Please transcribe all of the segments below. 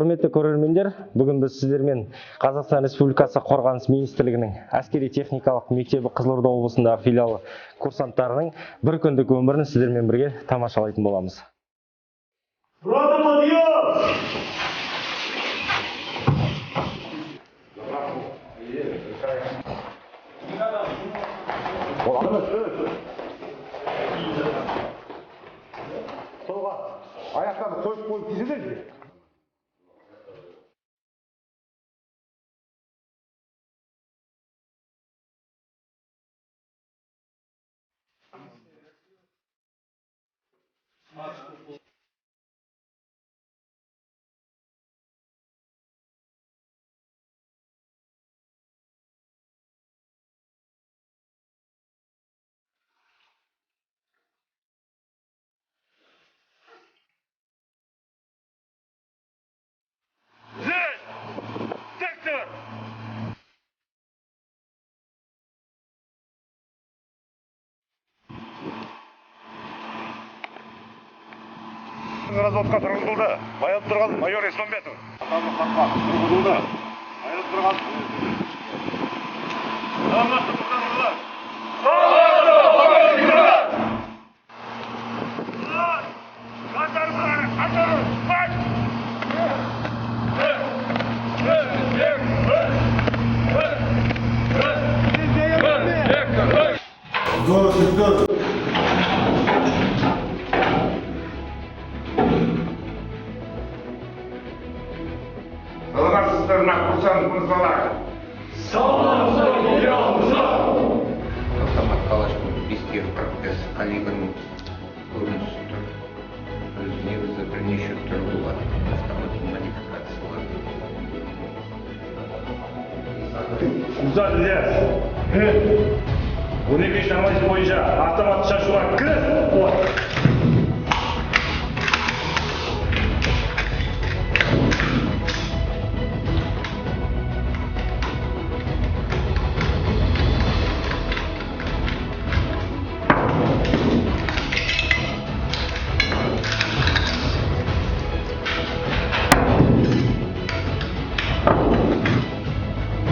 Құрметті көрермендер, бүгін біз сіздермен Қазақстан Республикасы Қорғаныс министрлігінің әскери техникалық мектебі Қызылорда облысындағы филиалы курсанттарының бір күндік өмірін сіздермен бірге тамашалайтын боламыз. Ayaklarını koyup dizilirdi. Разводқа тұрғызылды. Баялып тұрған майор Еспенбетов. Атамызға тұрғызылды. Баялып тұрған. Саламатты тұрғызылды. Саламатсыздар, курсант мырзалар. Автомат Калашников Бискер процесс калибрінің көрінісі тұр. Негізі бірнеше түрлі бар. Автоматтың модификациялары. Uzat İlyas. 12 şamayız boyunca автомат şaşılar kız.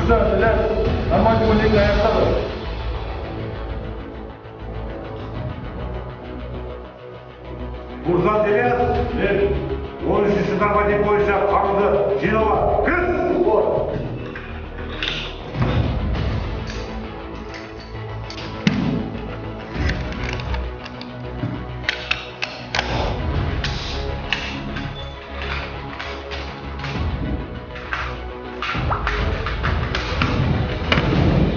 Uzat İlyas. Nормальный боленге аяқтады. Мұрзат Ильяс, мен 13-ші норматив бойынша қаруды жинауға кіріс!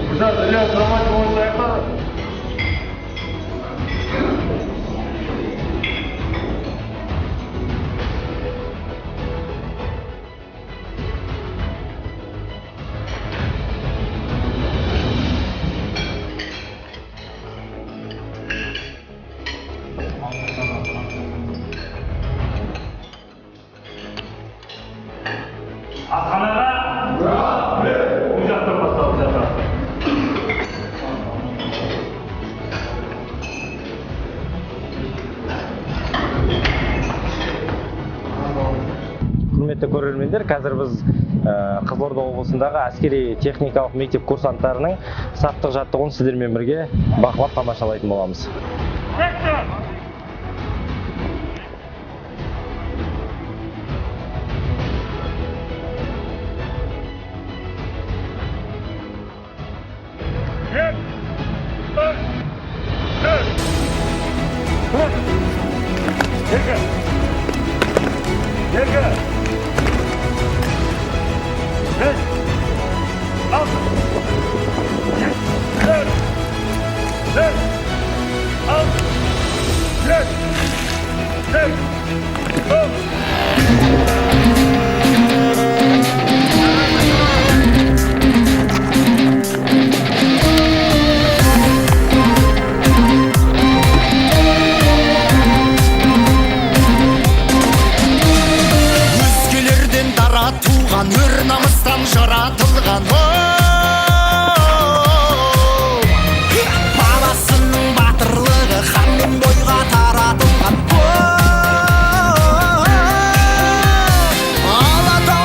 Мұрзат Ильяс, норматив бойынша аяқтады. Асханаға оң жақтан басталып жатыр. Құрметті көрермендер, қазір біз Қызылорда облысындағы әскери техникалық мектеп курсанттарының саптық жаттығуын сіздермен бірге бақылап тамашалайтын боламыз. Өзгелерден дара туған, өр намыстан жаратылған. Баласының батырлығы ханның бойға таратылған. Алатау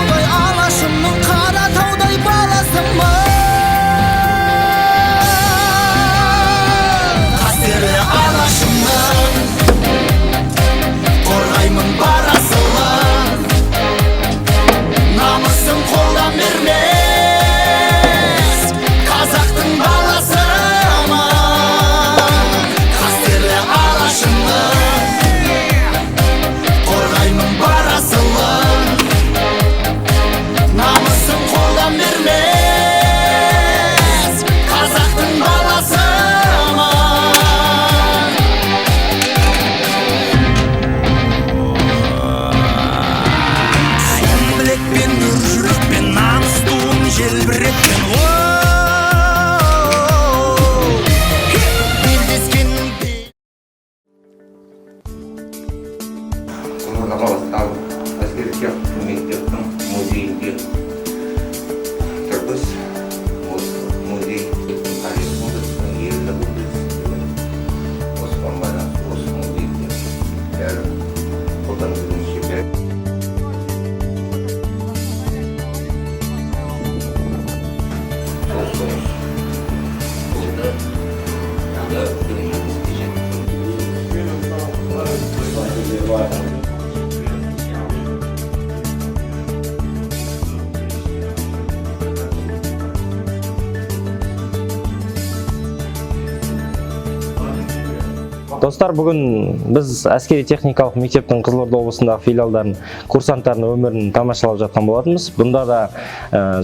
Достар, бүгін біз әскери техникалық мектептің Қызылорда облысындағы филиалдарын, курсанттардың өмірін тамашалап жатқан болатынбыз. Бұнда да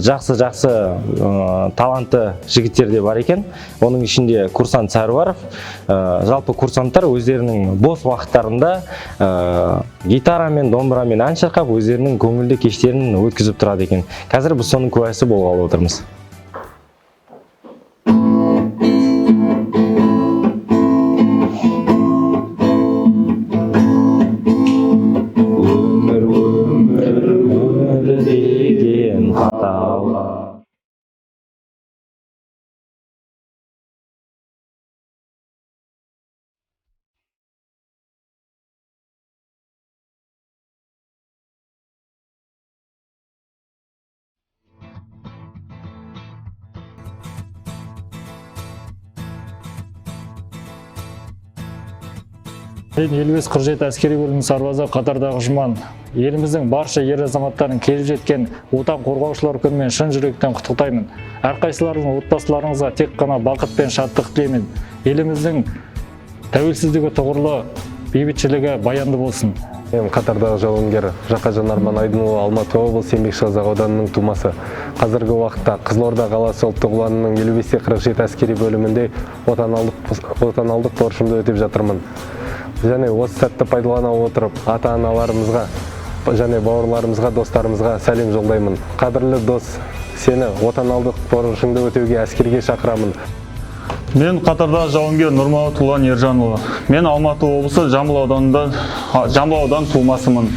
жақсы талантты жігіттер де бар екен. Оның ішінде курсант Сәрваров. Жалпы курсанттар өздерінің бос уақыттарында гитарамен, домбырамен ән шырқап, өздерінің көңілді кештерін өткізіп тұрады екен. Қазір біз соның куәсі болғалы отырмыз. Мен 55-47 әскери бөлімінің сарбазы қатардағы жұман. Еліміздің барша ер азаматтарын келіп жеткен отан қорғаушылар күнімен шын жүректен құттықтаймын. Әрқайсыларыңыздың отбасыларыңызға тек қана бақыт пен шаттық тілеймін. Еліміздің тәуелсіздігі тұғырлы, бейбітшілігі баянды болсын. Мен қатардағы жауынгер Жақажан Арман Айдынұлы, Алматы облысы Еңбекшіқазақ ауданының тумасы. Қазіргі уақытта Қызылорда қаласы ұлттық ұланының 55-47 әскери бөлімінде отаналық борышымды өтеп жатырмын. Және осы сәтті пайдалана отырып, ата-аналарымызға және бауырларымызға, достарымызға сәлем жолдаймын. Қадірлі дос, сені отаналық борышыңды өтеуге әскерге шақырамын. Мен қатардағы жауынгер Нұрмауыт Ұлан Ержанұлы. Мен Алматы облысы Жамбыл аудан тумасымын.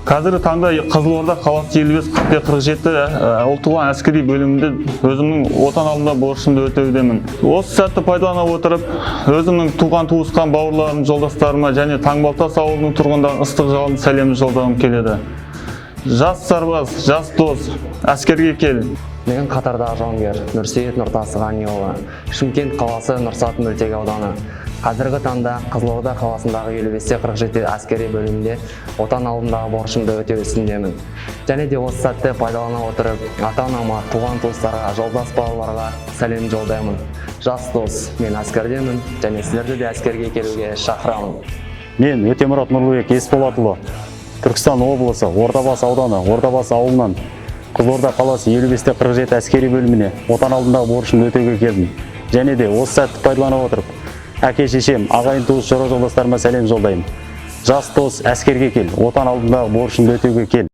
Қазіргі таңда Қызылорда қаласы 55-47 ұлттық ұлан әскери бөлімінде өзімнің отан алдында борышымды өтеудемін. Осы сәтті пайдалана отырып, өзімнің туған-туысқан бауырларым, жолдастарыма және Таңбалтас ауылының тұрғындарына ыстық жалынды сәлемімді жолдағым келеді. Жас сарбаз, жас дос, әскерге кел. Мен қатардағы жауынгер Нұрсейіт Нұртасы Ғаниұлы, Шымкент қаласы Нұрсат Мөлтек ауданы. Қазіргі таңда Қызылорда қаласындағы 55-47 әскери бөлімінде отан алдындағы борышымды өтеу үстіндемін. Және де осы сәтті пайдалана отырып, ата-анама, туған-туыстарға, жолдас балаларға сәлем жолдаймын. Жас дос, мен әскердемін және сіздерді де әскерге келуге шақырамын. Мен Өтемұрат Нұрлыбек Есболатұлы, Түркістан облысы Ордабасы ауданы, Ордабасы ауылынан Қызылорда қаласы 55-47 әскери бөліміне отан алдындағы борышымды өтеуге келдім. Және де осы сәтті пайдалана отырып, әке-шешем, ағайын-туыс, жора-жолдастарыма сәлем жолдаймын. Жас дос, әскерге кел, отан алдындағы борышымды өтеуге кел.